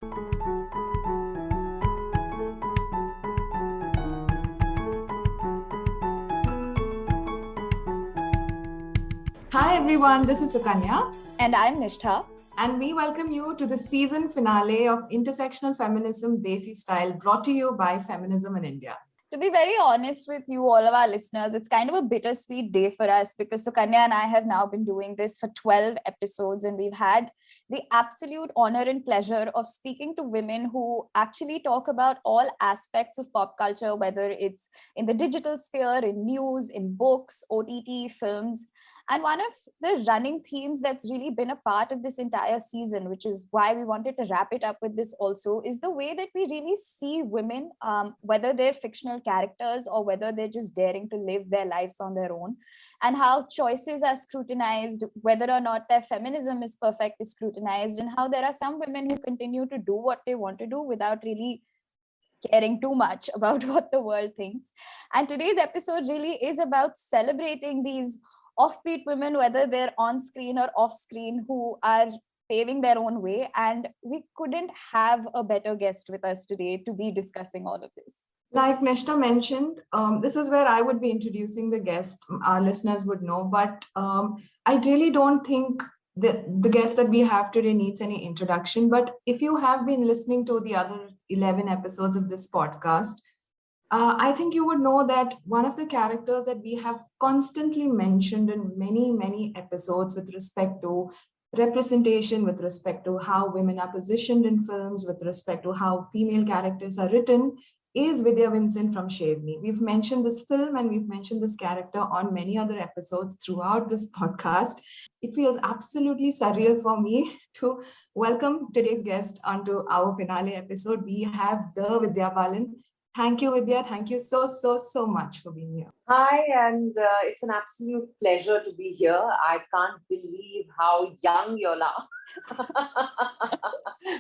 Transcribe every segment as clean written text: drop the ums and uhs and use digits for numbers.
Hi everyone, this is Sukanya. And I'm Nishtha. And we welcome you to the season finale of Intersectional Feminism Desi Style, brought to you by Feminism in India. To be very honest with you, all of our listeners, it's kind of a bittersweet day for us because Sukanya and I have now been doing this for 12 episodes, and we've had the absolute honor and pleasure of speaking to women who actually talk about all aspects of pop culture, whether it's in the digital sphere, in news, in books, OTT, films. And one of the running themes that's really been a part of this entire season, which is why we wanted to wrap it up with this also, is the way that we really see women, whether they're fictional characters or whether they're just daring to live their lives on their own, and how choices are scrutinized, whether or not their feminism is perfect is scrutinized, and how there are some women who continue to do what they want to do without really caring too much about what the world thinks. And today's episode really is about celebrating these offbeat women, whether they're on screen or off screen, who are paving their own way. And we couldn't have a better guest with us today to be discussing all of this. Like Nishta mentioned, this is where I would be introducing the guest. Our listeners would know, but I really don't think the guest that we have today needs any introduction. But if you have been listening to the other 11 episodes of this podcast, I think you would know that one of the characters that we have constantly mentioned in many, many episodes with respect to representation, with respect to how women are positioned in films, with respect to how female characters are written, is Vidya Vincent from Shave Me. We've mentioned this film and we've mentioned this character on many other episodes throughout this podcast. It feels absolutely surreal for me to welcome today's guest onto our finale episode. We have the Vidya Balan. Thank you, Vidya. Thank you so much for being here. Hi, and it's an absolute pleasure to be here. I can't believe how young you are.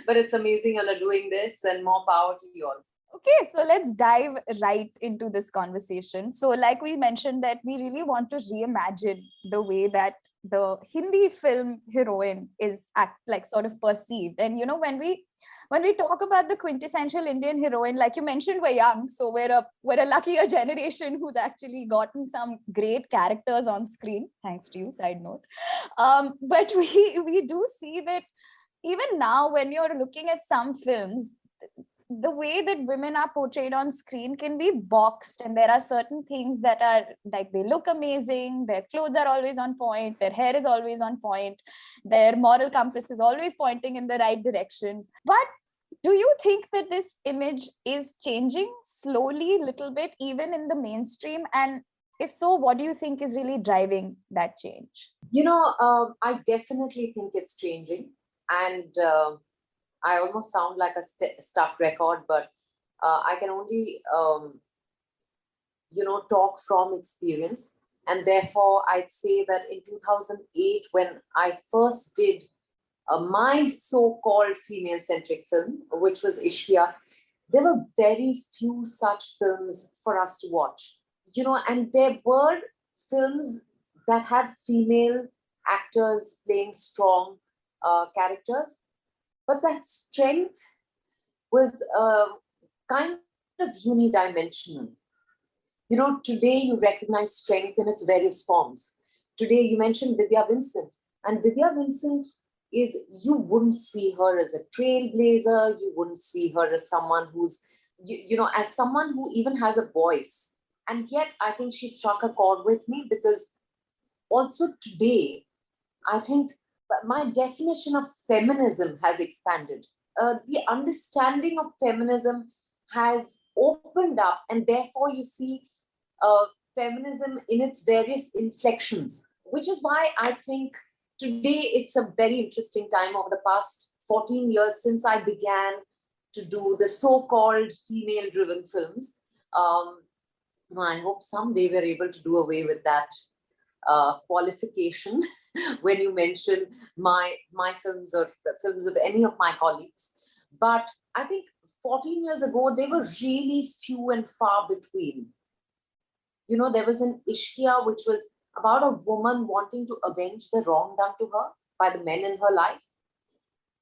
But it's amazing you are doing this, and more power to you all. Okay, so let's dive right into this conversation. So like we mentioned that we really want to reimagine the way that the Hindi film Heroine is sort of perceived. And when we talk about the quintessential Indian heroine, like you mentioned, we're young, so we're a luckier generation who's actually gotten some great characters on screen, thanks to you, side note. But we do see that even now, when you're looking at some films, the way that women are portrayed on screen can be boxed, and there are certain things that are like, they look amazing, their clothes are always on point, their hair is always on point, their moral compass is always pointing in the right direction. But do you think that this image is changing slowly, little bit, even in the mainstream? And if so, what do you think is really driving that change? I definitely think it's changing. And I almost sound like a stuck record, but I can only, talk from experience. And therefore, I'd say that in 2008, when I first did my so-called female-centric film, which was Ishqiya, there were very few such films for us to watch. And there were films that had female actors playing strong characters, but that strength was kind of unidimensional. Today you recognize strength in its various forms. Today you mentioned Vidya Vincent, and Vidya Vincent you wouldn't see her as a trailblazer, you wouldn't see her as someone who's, as someone who even has a voice. And yet I think she struck a chord with me because also today, I think my definition of feminism has expanded. The understanding of feminism has opened up, and therefore you see feminism in its various inflections, which is why I think today it's a very interesting time. Over the past 14 years since I began to do the so-called female-driven films, I hope someday we're able to do away with that qualification when you mention my films or the films of any of my colleagues. But I think 14 years ago, they were really few and far between. There was an Ishqiya, which was about a woman wanting to avenge the wrong done to her by the men in her life.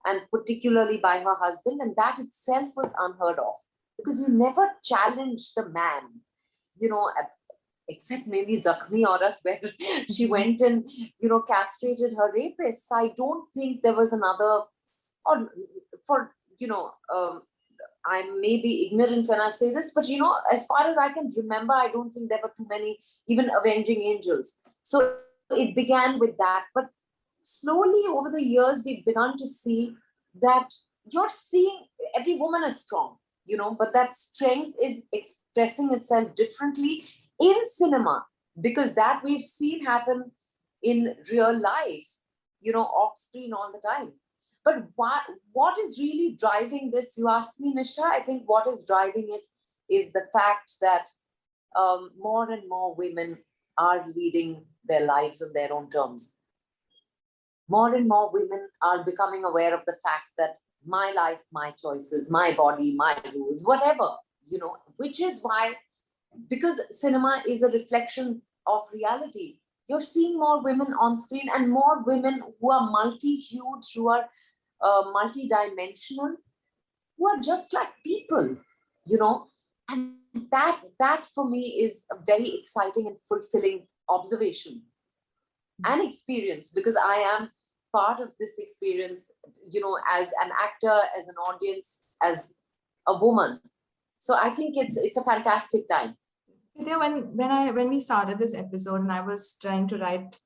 and particularly by her husband. And that itself was unheard of, because you never challenge the man, except maybe Zakhmi Aurat, where she went and, castrated her rapists. I don't think there was another, or for, I may be ignorant when I say this, but, as far as I can remember, I don't think there were too many, even Avenging Angels. So it began with that. But slowly over the years, we've begun to see that you're seeing every woman is strong, but that strength is expressing itself differently in cinema, because that we've seen happen in real life, off screen all the time. But what is really driving this? You asked me, Nisha. I think what is driving it is the fact that more and more women are leading their lives on their own terms. More and more women are becoming aware of the fact that my life, my choices, my body, my rules, whatever, which is why, because cinema is a reflection of reality, you're seeing more women on screen, and more women who are multi-hued, who are multi-dimensional, who are just like people, and that for me is a very exciting and fulfilling observation and experience, because I am part of this experience, as an actor, as an audience, as a woman. So I think it's a fantastic time. Vidya, when we started this episode and I was trying to write,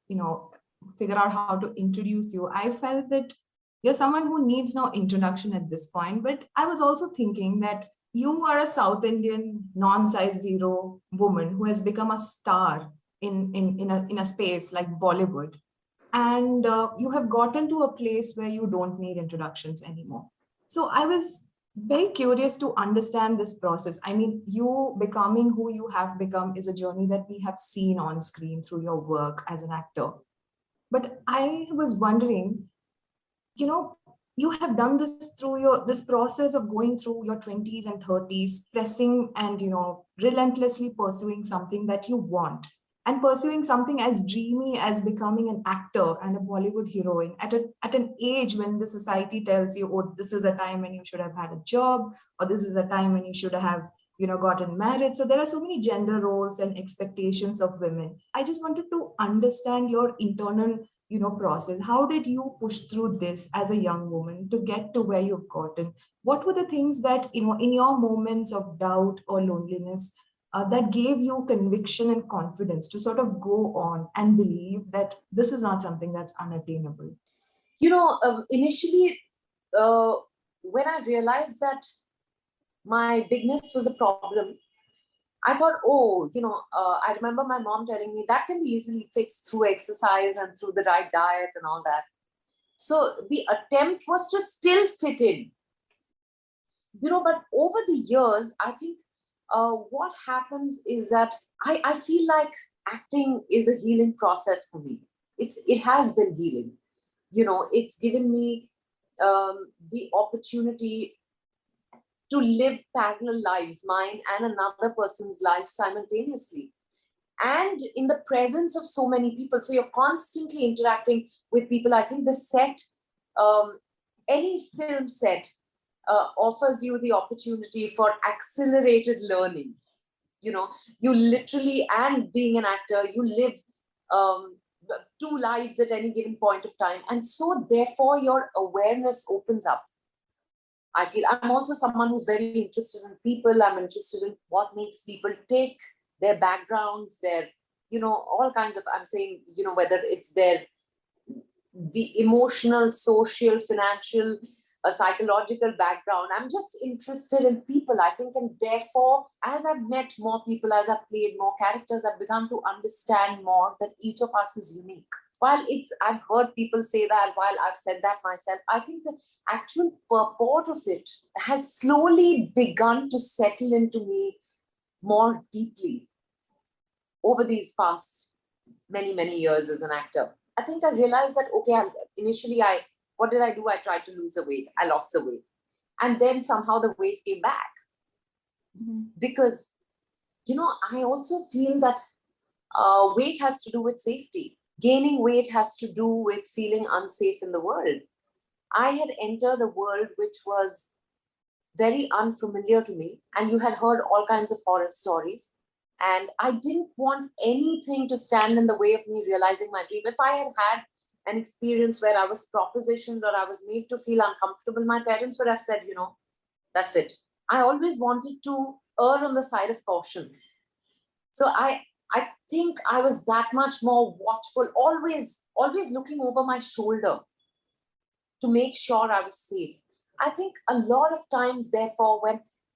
figure out how to introduce you, I felt that you're someone who needs no introduction at this point. But I was also thinking that you are a South Indian non-size zero woman who has become a star in a space like Bollywood. And you have gotten to a place where you don't need introductions anymore. So I was very curious to understand this process. I mean, you becoming who you have become is a journey that we have seen on screen through your work as an actor. But I was wondering, you have done this through this process of going through your 20s and 30s, pressing and, relentlessly pursuing something that you want, and pursuing something as dreamy as becoming an actor and a Bollywood heroine at an age when the society tells you, oh, this is a time when you should have had a job, or this is a time when you should have, gotten married. So there are so many gender roles and expectations of women. I just wanted to understand your internal, process. How did you push through this as a young woman to get to where you've gotten? What were the things that, in your moments of doubt or loneliness, that gave you conviction and confidence to sort of go on and believe that this is not something that's unattainable? Initially, when I realized that my bigness was a problem, I thought, I remember my mom telling me that can be easily fixed through exercise and through the right diet and all that. So the attempt was to still fit in, but over the years, I think what happens is that I feel like acting is a healing process for me. It has been healing. It's given me the opportunity to live parallel lives, mine and another person's life simultaneously, and in the presence of so many people. So you're constantly interacting with people. I think the set, any film set, offers you the opportunity for accelerated learning. You literally, and being an actor, you live two lives at any given point of time. And so therefore your awareness opens up. I feel I'm also someone who's very interested in people. I'm interested in what makes people tick, their backgrounds, their, all kinds of, I'm saying, whether it's the emotional, social, financial, psychological background. I'm just interested in people, I think. And therefore, as I've met more people, as I've played more characters, I've begun to understand more that each of us is unique. While I've heard people say that, while I've said that myself, I think the actual purport of it has slowly begun to settle into me more deeply over these past many, many years as an actor. I think I realized that, okay, initially, what did I do? I tried to lose the weight. I lost the weight. And then somehow the weight came back. Mm-hmm. Because, I also feel that weight has to do with safety. Gaining weight has to do with feeling unsafe in the world. I had entered a world which was very unfamiliar to me, and you had heard all kinds of horror stories. And I didn't want anything to stand in the way of me realizing my dream. If I had had an experience where I was propositioned or I was made to feel uncomfortable, my parents would have said, that's it. I always wanted to err on the side of caution. So I think I was that much more watchful, always looking over my shoulder to make sure I was safe. I think a lot of times, therefore,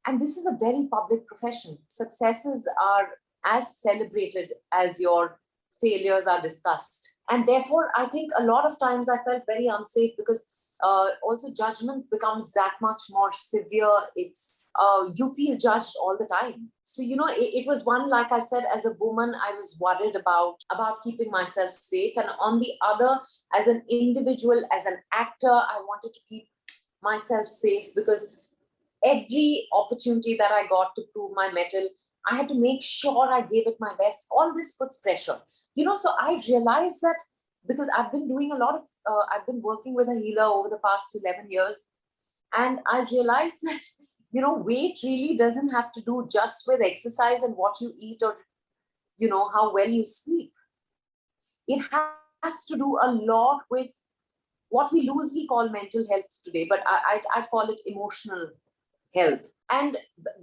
and this is a very public profession, successes are as celebrated as your failures are discussed. And therefore, I think a lot of times I felt very unsafe because also judgment becomes that much more severe. You feel judged all the time. So, it was one, like I said, as a woman, I was worried about keeping myself safe. And on the other, as an individual, as an actor, I wanted to keep myself safe because every opportunity that I got to prove my mettle, I had to make sure I gave it my best. All this puts pressure. So I realized that because I've been doing I've been working with a healer over the past 11 years. And I realized that, weight really doesn't have to do just with exercise and what you eat or, how well you sleep. It has to do a lot with what we loosely call mental health today, but I call it emotional health. And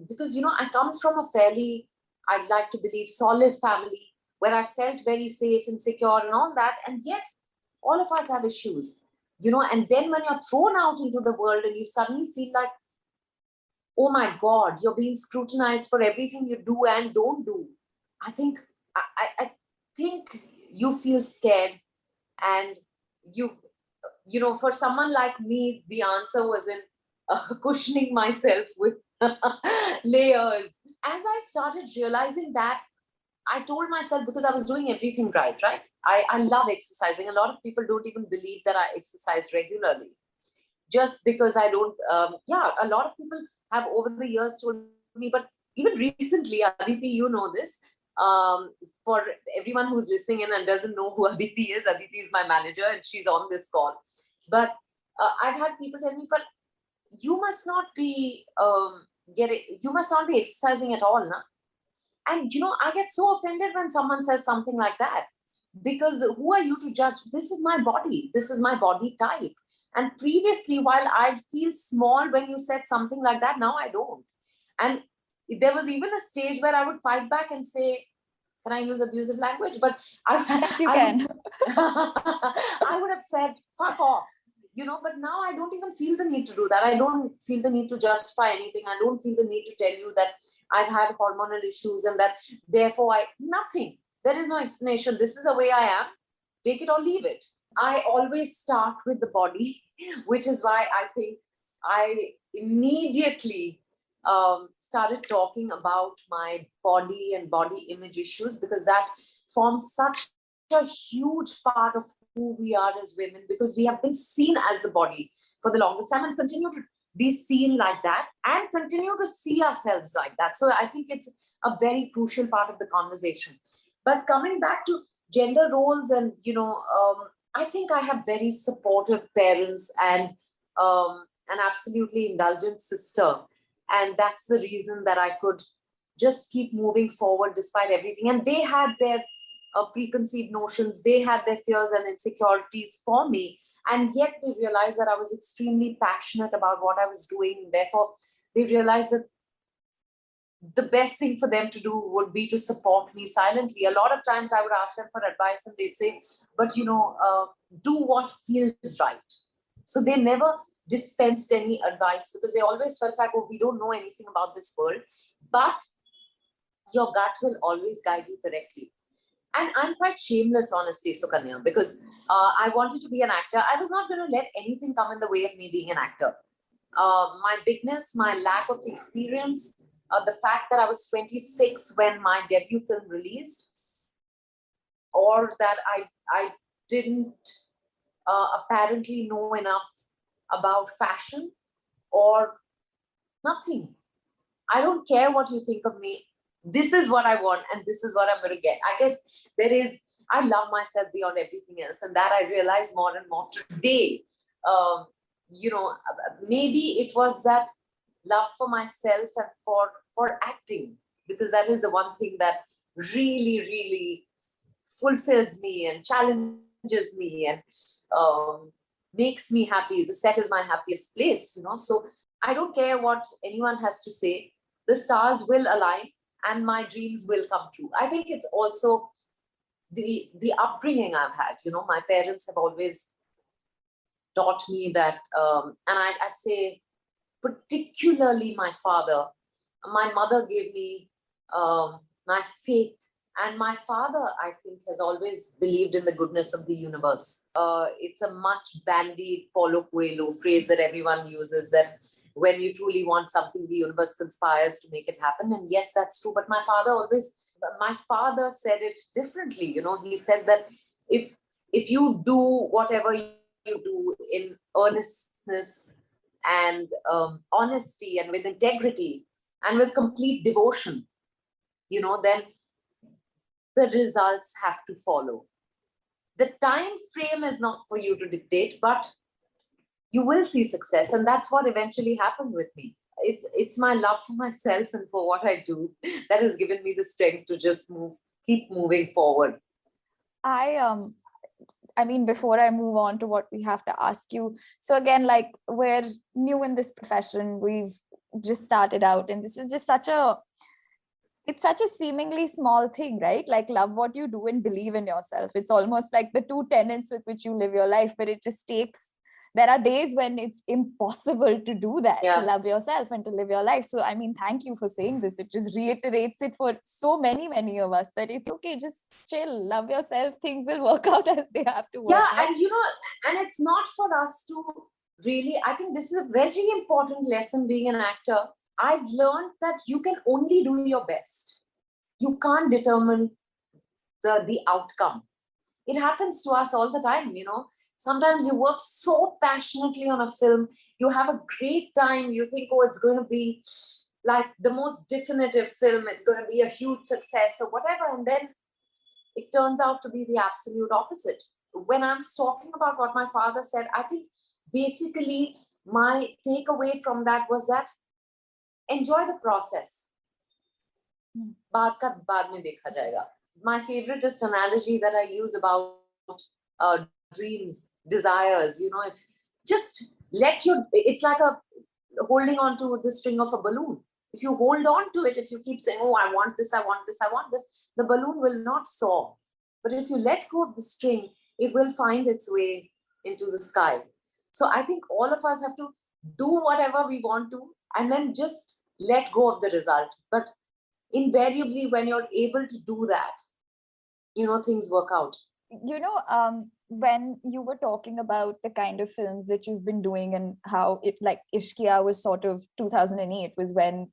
because, I come from a fairly, I'd like to believe, solid family where I felt very safe and secure and all that. And yet all of us have issues, and then when you're thrown out into the world and you suddenly feel like, oh my God, you're being scrutinized for everything you do and don't do. I think you feel scared, and for someone like me, the answer was in cushioning myself with layers. As I started realizing that, I told myself, because I was doing everything right? I love exercising. A lot of people don't even believe that I exercise regularly. Just because I don't, a lot of people have over the years told me, but even recently, Aditi, you know this, for everyone who's listening in and doesn't know who Aditi is my manager and she's on this call. But I've had people tell me, but you must not be exercising at all, na? And I get so offended when someone says something like that, because who are you to judge? This is my body. This is my body type. And previously, while I'd feel small when you said something like that, now I don't. And there was even a stage where I would fight back and say, can I use abusive language? But yes, you can. I would have said, fuck off. But now I don't even feel the need to do that. I don't feel the need to justify anything. I don't feel the need to tell you that I've had hormonal issues and that therefore nothing. There is no explanation. This is the way I am. Take it or leave it. I always start with the body, which is why I think I immediately started talking about my body and body image issues, because that forms such a huge part of who we are as women, because we have been seen as a body for the longest time and continue to be seen like that and continue to see ourselves like that. So I think it's a very crucial part of the conversation. But coming back to gender roles and, I think I have very supportive parents and an absolutely indulgent sister. And that's the reason that I could just keep moving forward despite everything. And they had their preconceived notions, they had their fears and insecurities for me. And yet they realized that I was extremely passionate about what I was doing. Therefore, they realized that the best thing for them to do would be to support me silently. A lot of times I would ask them for advice and they'd say, but do what feels right. So they never dispensed any advice, because they always felt like, oh, we don't know anything about this world, but your gut will always guide you correctly. And I'm quite shameless, honestly, Sukanya, because I wanted to be an actor. I was not going to let anything come in the way of me being an actor. My bigness, my lack of experience, the fact that I was 26 when my debut film released, or that I didn't apparently know enough about fashion, or nothing. I don't care what you think of me. This is what I want and this is what I'm going to get. I guess I love myself beyond everything else, and that I realize more and more today. maybe it was that love for myself and for acting, because that is the one thing that really, really fulfills me and challenges me and makes me happy. The set is my happiest place, So I don't care what anyone has to say. The stars will align and my dreams will come true. I think it's also the upbringing I've had. My parents have always taught me that, and I'd say particularly my father. My mother gave me my faith, and my father, I think, has always believed in the goodness of the universe. It's a much bandied Paulo Coelho phrase that everyone uses, that when you truly want something, the universe conspires to make it happen. And yes, that's true. But my father said it differently. He said that if you do whatever you do in earnestness and honesty and with integrity and with complete devotion, then the results have to follow. The time frame is not for you to dictate, but you will see success. And that's what eventually happened with me. It's my love for myself and for what I do that has given me the strength to just keep moving forward. I mean, before I move on to what we have to ask you, so again, like, we're new in this profession, we've just started out, and this is just it's such a seemingly small thing, right? Like, love what you do and believe in yourself. It's almost like the two tenets with which you live your life, but it just there are days when it's impossible to do that, to love yourself and to live your life. So, I mean, thank you for saying this. It just reiterates it for so many, many of us, that it's okay, just chill, love yourself. Things will work out as they have to work out. And and it's not for us to really, I think this is a very important lesson being an actor. I've learned that you can only do your best. You can't determine the outcome. It happens to us all the time, Sometimes you work so passionately on a film, you have a great time, you think, oh, it's going to be like the most definitive film, it's going to be a huge success or whatever, and then it turns out to be the absolute opposite. When I'm talking about what my father said, I think basically my takeaway from that was that enjoy the process. Baad ka baad mein dekha jayega. My favoriteest analogy that I use about dreams, desires, if just it's like holding on to the string of a balloon. If you hold on to it, if you keep saying, oh, I want this, I want this, I want this, the balloon will not soar. But if you let go of the string, it will find its way into the sky. So I think all of us have to do whatever we want to, and then just let go of the result. But invariably, when you're able to do that, things work out. When you were talking about the kind of films that you've been doing and how it, like, Ishqiya was sort of 2008 was when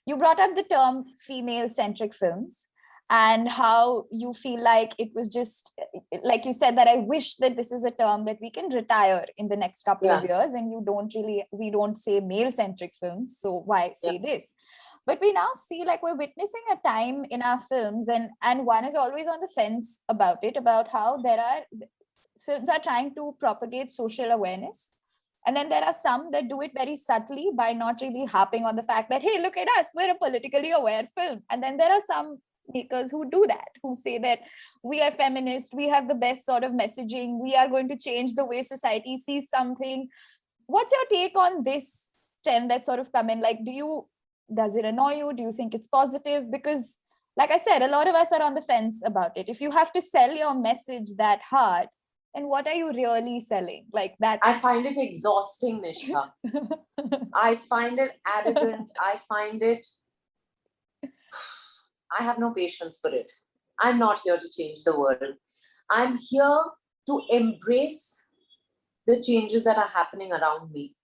you brought up the term female-centric films, and how you feel like it was just, like you said, that I wish that this is a term that we can retire in the next couple of years, and we don't say male-centric films, so why say this? But we now see, like, we're witnessing a time in our films, and one is always on the fence about it, about how films are trying to propagate social awareness. And then there are some that do it very subtly by not really harping on the fact that, hey, look at us, we're a politically aware film. And then there are some makers who do that, who say that we are feminist, we have the best sort of messaging, we are going to change the way society sees something. What's your take on this trend that's sort of come in? Like, does it annoy you? Do you think it's positive? Because, like I said, a lot of us are on the fence about it. If you have to sell your message that hard, then what are you really selling? Like that. I find it exhausting, Nishtha. I find it arrogant. I have no patience for it. I'm not here to change the world. I'm here to embrace the changes that are happening around me,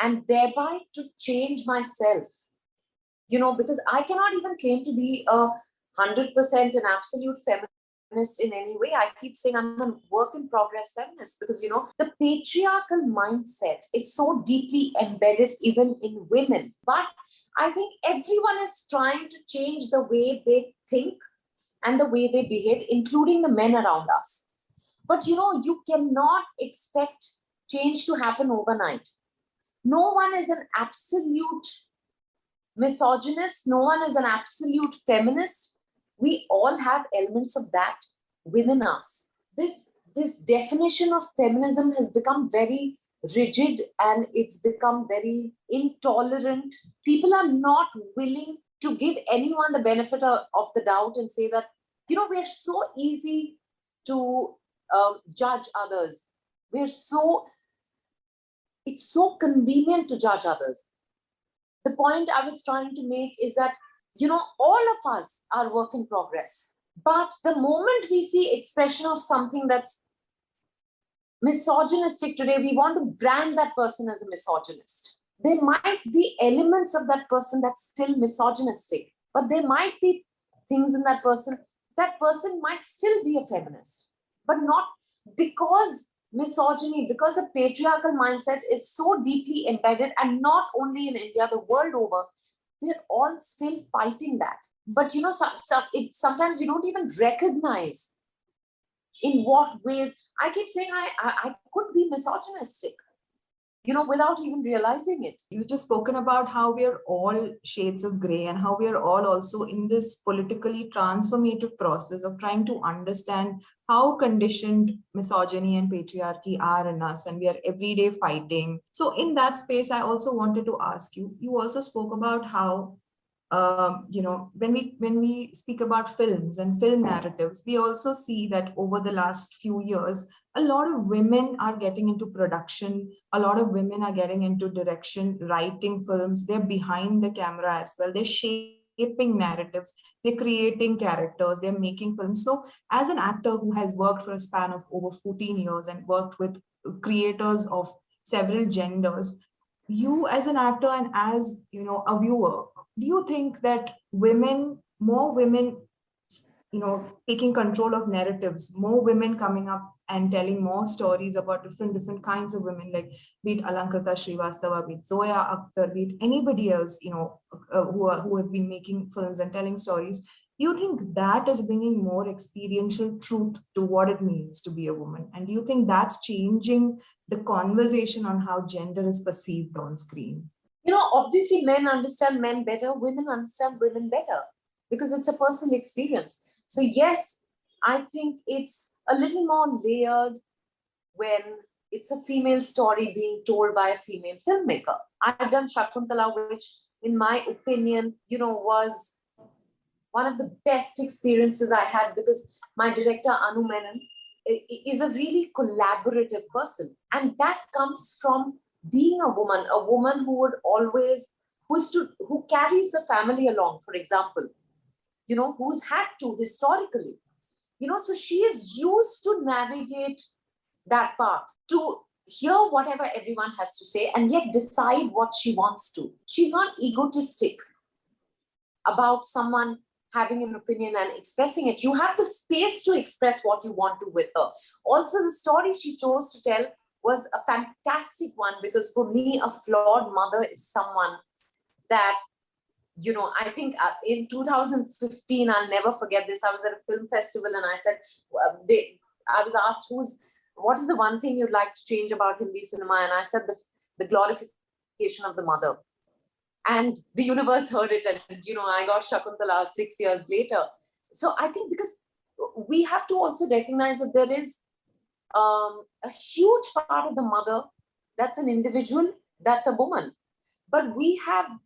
and thereby to change myself. Because I cannot even claim to be 100% an absolute feminist in any way. I keep saying I'm a work in progress feminist because, the patriarchal mindset is so deeply embedded even in women. But I think everyone is trying to change the way they think and the way they behave, including the men around us. But, you cannot expect change to happen overnight. No one is an absolute misogynist. No one is an absolute feminist. We all have elements of that within us. This definition of feminism has become very rigid and it's become very intolerant. People are not willing to give anyone the benefit of the doubt and say that, we're so easy to judge others. It's so convenient to judge others. The point I was trying to make is that, all of us are work in progress. But the moment we see expression of something that's misogynistic today, we want to brand that person as a misogynist. There might be elements of that person that's still misogynistic, but there might be things in that person might still be a feminist, but not because misogyny, because a patriarchal mindset is so deeply embedded, and not only in India, the world over, we're all still fighting that. But sometimes you don't even recognize in what ways. I keep saying I could be misogynistic, without even realizing it. You've just spoken about how we are all shades of gray and how we are all also in this politically transformative process of trying to understand how conditioned misogyny and patriarchy are in us, and we are every day fighting. So in that space, I also wanted to ask you, you also spoke about how when we speak about films and film narratives, we also see that over the last few years, a lot of women are getting into production. A lot of women are getting into direction, writing films. They're behind the camera as well. They're shaping narratives. They're creating characters. They're making films. So as an actor who has worked for a span of over 14 years and worked with creators of several genders, you as an actor and as a viewer, do you think that more women taking control of narratives, more women coming up and telling more stories about different kinds of women, like be it Alankrita Srivastava, be it Zoya Akhtar, be it anybody else, who have been making films and telling stories, do you think that is bringing more experiential truth to what it means to be a woman? And do you think that's changing the conversation on how gender is perceived on screen? Obviously men understand men better, women understand women better, because it's a personal experience. So yes, I think it's a little more layered when it's a female story being told by a female filmmaker. I've done Shakuntala, which in my opinion, was one of the best experiences I had, because my director, Anu Menon, is a really collaborative person. And that comes from being a woman who would always, who carries the family along, for example, who's had to historically, so she is used to navigate that path, to hear whatever everyone has to say and yet decide what she wants to. She's not egotistic about someone having an opinion and expressing it. You have the space to express what you want to with her. Also, the story she chose to tell was a fantastic one, because for me, a flawed mother is someone that, I think in 2015, I'll never forget this. I was at a film festival and I said, I was asked, what is the one thing you'd like to change about Hindi cinema? And I said, the glorification of the mother. And the universe heard it, and I got Shakuntala 6 years later. So I think because we have to also recognize that there is a huge part of the mother that's an individual, that's a woman. But we have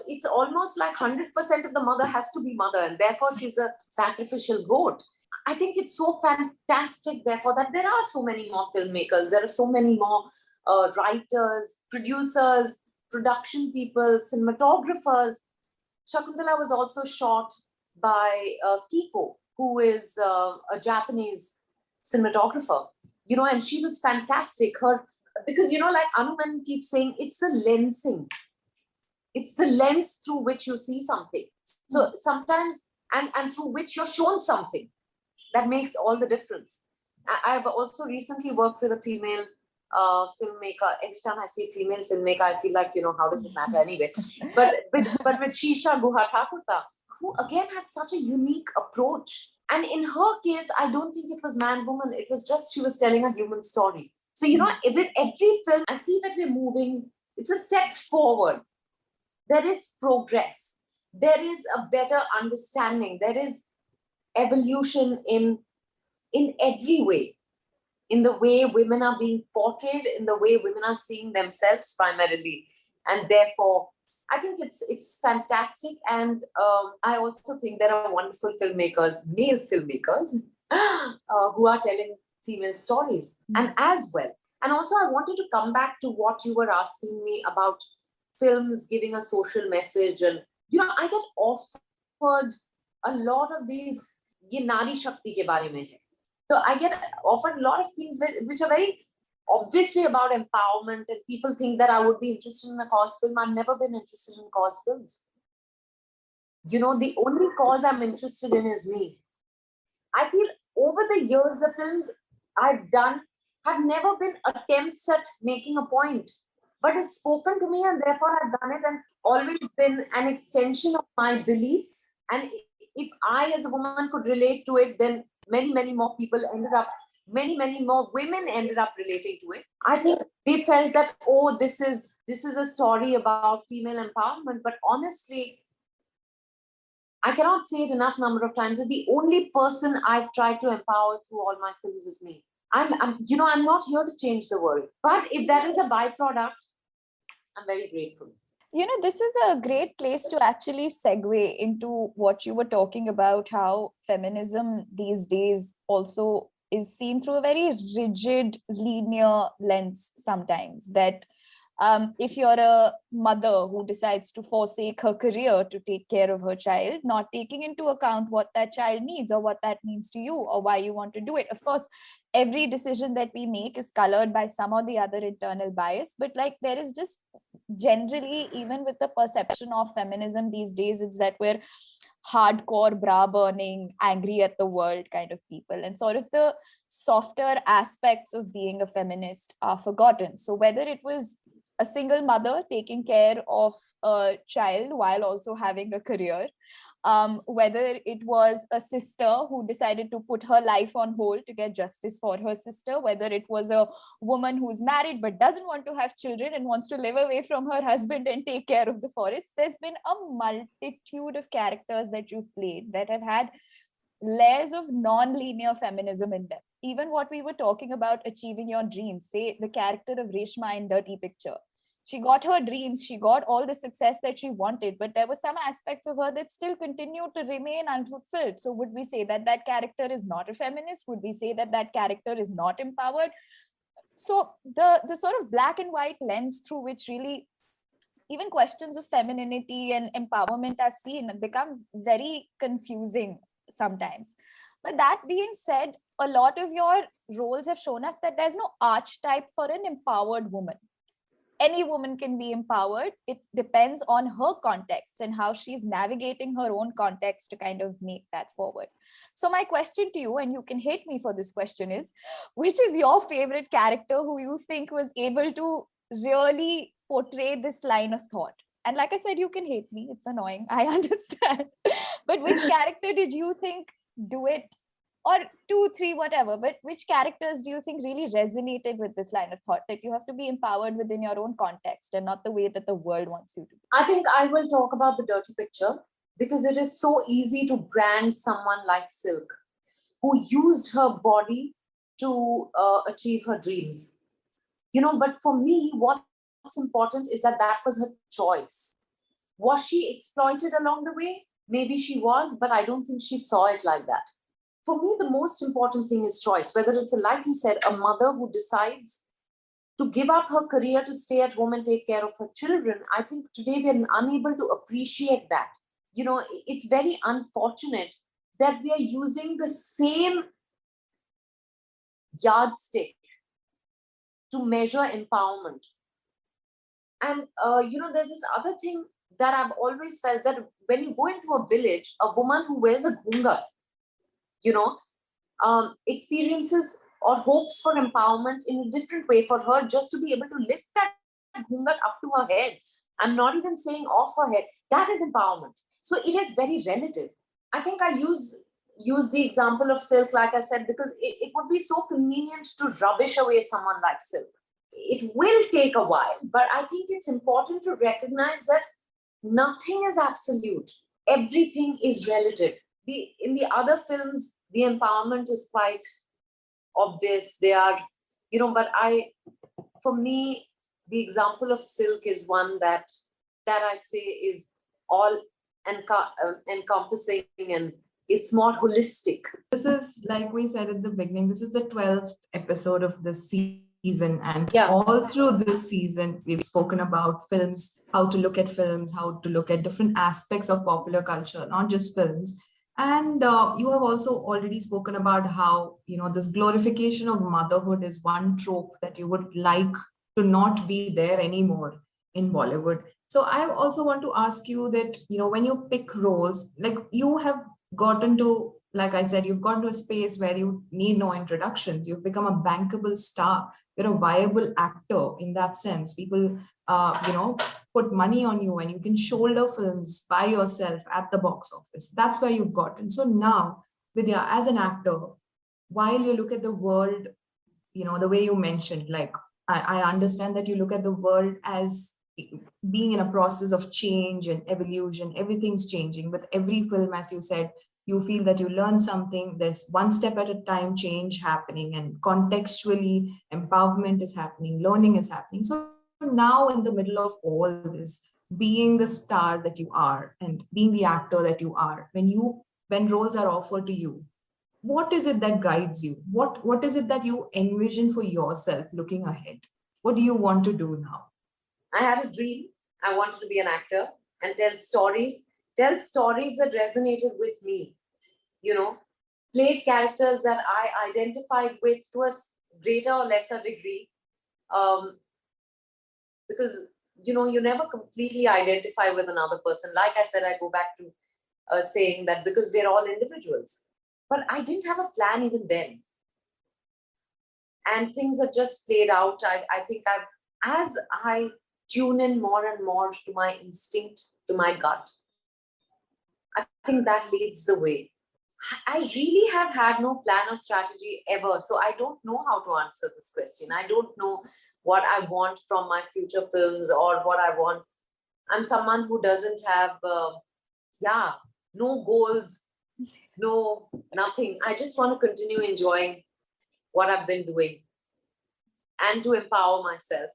it's almost like 100% of the mother has to be mother, and therefore she's a sacrificial goat. I think it's so fantastic, therefore, that there are so many more filmmakers, there are so many more writers, producers, production people, cinematographers. Shakuntala was also shot by Kiko, who is a Japanese cinematographer, and she was fantastic. Because, like Anu Menon keeps saying, it's the lensing. It's the lens through which you see something. So sometimes, and through which you're shown something, that makes all the difference. I've also recently worked with a female filmmaker. Every time I see female filmmaker, I feel like, how does it matter anyway? But with Shisha Guha Thakurta, who again had such a unique approach. And in her case, I don't think it was man-woman. It was just, she was telling a human story. So, with every film, I see that we're moving. It's a step forward. There is progress. There is a better understanding. There is evolution in every way. In the way women are being portrayed, in the way women are seeing themselves primarily. And therefore, I think it's fantastic. And I also think there are wonderful filmmakers, male filmmakers, who are telling female stories. And as well. And also, I wanted to come back to what you were asking me about films giving a social message. And, I get offered a lot of these, ye Nari Shakti ke bare mein hai. So I get offered a lot of things which are very obviously about empowerment, and people think that I would be interested in a cause film. I've never been interested in cause films. The only cause I'm interested in is me. I feel over the years, the films I've done have never been attempts at making a point, but it's spoken to me, and therefore I've done it, and always been an extension of my beliefs. And if I as a woman could relate to it, then many more people ended up, many more women ended up relating to it. I think they felt that, oh, this is a story about female empowerment. But honestly, I cannot say it enough number of times that the only person I've tried to empower through all my films is me. I'm not here to change the world, but if that is a byproduct, I'm very grateful. This is a great place to actually segue into what you were talking about, how feminism these days also is seen through a very rigid, linear lens sometimes. That if you're a mother who decides to forsake her career to take care of her child, not taking into account what that child needs or what that means to you or why you want to do it. Of course, every decision that we make is colored by some or the other internal bias, but there is just generally, even with the perception of feminism these days, it's that we're hardcore, bra burning, angry at the world kind of people, and sort of the softer aspects of being a feminist are forgotten. So whether it was a single mother taking care of a child while also having a career, whether it was a sister who decided to put her life on hold to get justice for her sister, whether it was a woman who's married but doesn't want to have children and wants to live away from her husband and take care of the forest. There's been a multitude of characters that you've played that have had layers of non-linear feminism in them. Even what we were talking about, achieving your dreams, say the character of Reshma in Dirty Picture. She got her dreams, she got all the success that she wanted, but there were some aspects of her that still continued to remain unfulfilled. So would we say that that character is not a feminist? Would we say that that character is not empowered? So the sort of black and white lens through which really even questions of femininity and empowerment are seen become very confusing sometimes. But that being said, a lot of your roles have shown us that there's no archetype for an empowered woman. Any woman can be empowered. It depends on her context and how she's navigating her own context to kind of make that forward. So my question to you, and you can hate me for this question, is which is your favorite character who you think was able to really portray this line of thought? And like I said, you can hate me. It's annoying. I understand. But which character did you think do it? Or 2, 3, whatever, but which characters do you think really resonated with this line of thought that you have to be empowered within your own context and not the way that the world wants you to be? I think I will talk about the Dirty Picture because it is so easy to brand someone like Silk, who used her body to achieve her dreams. But for me, what's important is that was her choice. Was she exploited along the way? Maybe she was, but I don't think she saw it like that. For me, the most important thing is choice, whether it's, like you said, a mother who decides to give up her career to stay at home and take care of her children. I think today we're unable to appreciate that. It's very unfortunate that we are using the same yardstick to measure empowerment. And, there's this other thing that I've always felt, that when you go into a village, a woman who wears a ghungat, experiences or hopes for empowerment in a different way. For her, just to be able to lift that ghungat up to her head, I'm not even saying off her head, that is empowerment. So it is very relative. I think I use use the example of silk, like I said, because it would be so convenient to rubbish away someone like silk. It will take a while, but I think it's important to recognize that nothing is absolute. Everything is relative. In the other films, the empowerment is quite obvious. They are, but for me, the example of silk is one that I'd say is all encompassing, and it's more holistic. This is, like we said at the beginning, this is the 12th episode of the season. And Yeah. all through this season, we've spoken about films, how to look at films, how to look at different aspects of popular culture, not just films. And you have also already spoken about how, this glorification of motherhood is one trope that you would like to not be there anymore in Bollywood. So I also want to ask you that, when you pick roles, like you have gotten to, like I said, you've gotten to a space where you need no introductions. You've become a bankable star. You're a viable actor in that sense. People, put money on you and you can shoulder films by yourself at the box office. That's where you've gotten. So now, Vidya, as an actor, while you look at the world, the way you mentioned, like, I understand that you look at the world as being in a process of change and evolution. Everything's changing with every film. As you said, you feel that you learn something. There's one step at a time change happening, and contextually empowerment is happening, learning is happening. So now, in the middle of all this, being the star that you are and being the actor that you are, when roles are offered to you, what is it that guides you? What is it that you envision for yourself looking ahead? What do you want to do now? I had a dream. I wanted to be an actor and tell stories that resonated with me, played characters that I identified with to a greater or lesser degree. Because, you never completely identify with another person. Like I said, I go back to saying that because we're all individuals. But I didn't have a plan even then. And things have just played out. I think as I tune in more and more to my instinct, to my gut, I think that leads the way. I really have had no plan or strategy ever. So I don't know how to answer this question. I don't know what I want from my future films or what I want. I'm someone who doesn't have, no goals, no, nothing. I just want to continue enjoying what I've been doing and to empower myself.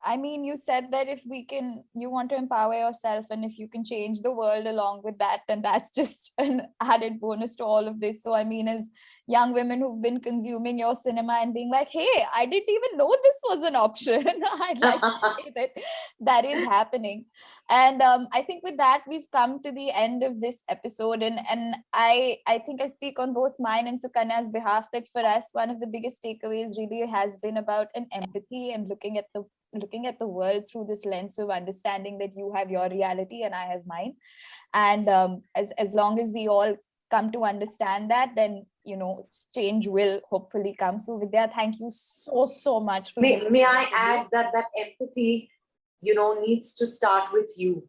I mean, you said that you want to empower yourself, and if you can change the world along with that, then that's just an added bonus to all of this. So, I mean, as young women who've been consuming your cinema and being like, hey, I didn't even know this was an option. I'd like to say that is happening. And I think with that, we've come to the end of this episode. And I think I speak on both mine and Sukanya's behalf that for us, one of the biggest takeaways really has been about an empathy and looking at the world through this lens of understanding that you have your reality and I have mine. And as long as we all come to understand that, then, change will hopefully come. So Vidya, thank you so much. May I add that empathy, needs to start with you.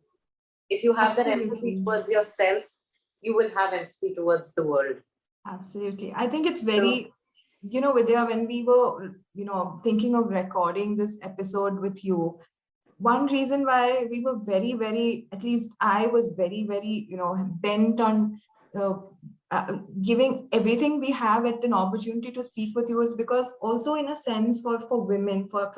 If you have that empathy towards yourself, you will have empathy towards the world. Absolutely. I think it's very, Vidya, when we were, thinking of recording this episode with you, one reason why we were very, very, at least I was very, very, bent on giving everything we have at an opportunity to speak with you is because also in a sense for women, for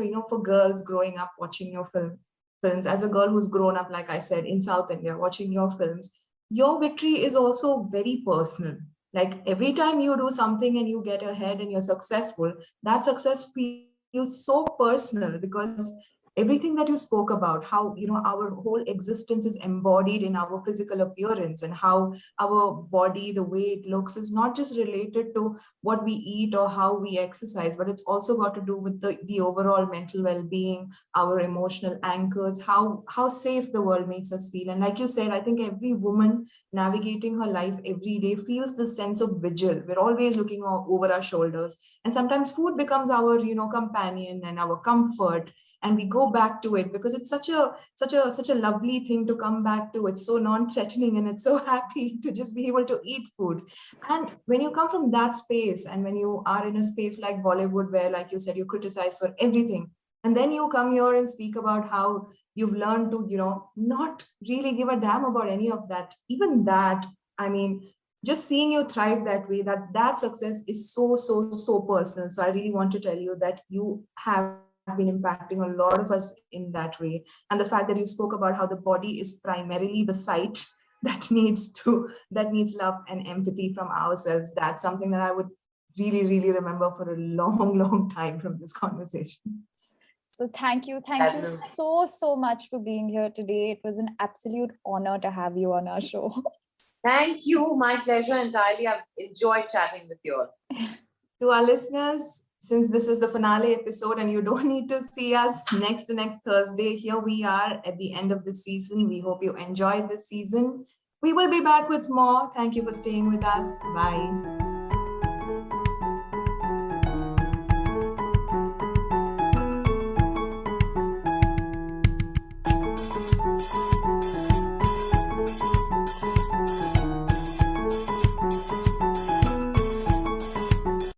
girls growing up watching your films, as a girl who's grown up, like I said, in South India, watching your films, your victory is also very personal. Like every time you do something and you get ahead and you're successful, that success feels so personal because everything that you spoke about, how, our whole existence is embodied in our physical appearance and how our body, the way it looks is not just related to what we eat or how we exercise, but it's also got to do with the overall mental well-being, our emotional anchors, how safe the world makes us feel. And like you said, I think every woman navigating her life every day feels this sense of vigil. We're always looking over our shoulders. And sometimes food becomes our, companion and our comfort. and we go back to it because it's such a lovely thing to come back to. It's so non-threatening and it's so happy to just be able to eat food. And when you come from that space, and when you are in a space like Bollywood, where, like you said, you criticize for everything, and then you come here and speak about how you've learned to, not really give a damn about any of that. Even that, I mean, just seeing you thrive that way, that success is so personal. So I really want to tell you that you have been impacting a lot of us in that way. And the fact that you spoke about how the body is primarily the site that needs love and empathy from ourselves, that's something that I would really remember for a long time from this conversation. So thank you so much for being here today. It was an absolute honor to have you on our show. Thank you. My pleasure entirely. I've enjoyed chatting with you all. To our listeners, since this is the finale episode and you don't need to see us next Thursday, here we are at the end of the season. We hope you enjoyed this season. We will be back with more. Thank you for staying with us. Bye.